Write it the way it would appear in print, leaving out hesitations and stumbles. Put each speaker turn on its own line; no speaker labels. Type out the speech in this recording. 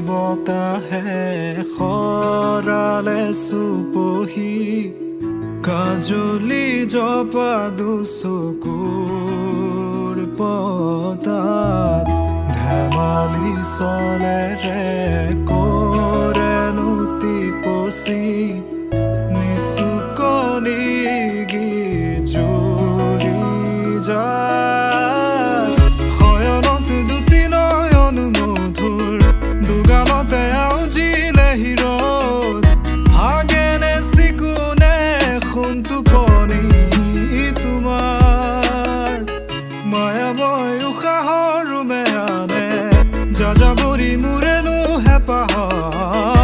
বতাহে খৰালে চুপহি কাজলি জপা দুচকুৰ পতাত ধেমালি চলেৰে কৰেনো টিপচি নিচুকনি গীত জুৰি যায় শয়নত দুটি নয়ন মধুৰ দুগালতে আউজিলে হিৰদ হাগেনে চিকুনে সোণ টোপনি তোমাৰ মায়াময় উশাহৰ মেয়ানে যাযাবৰী মোৰেনো হেঁপাহত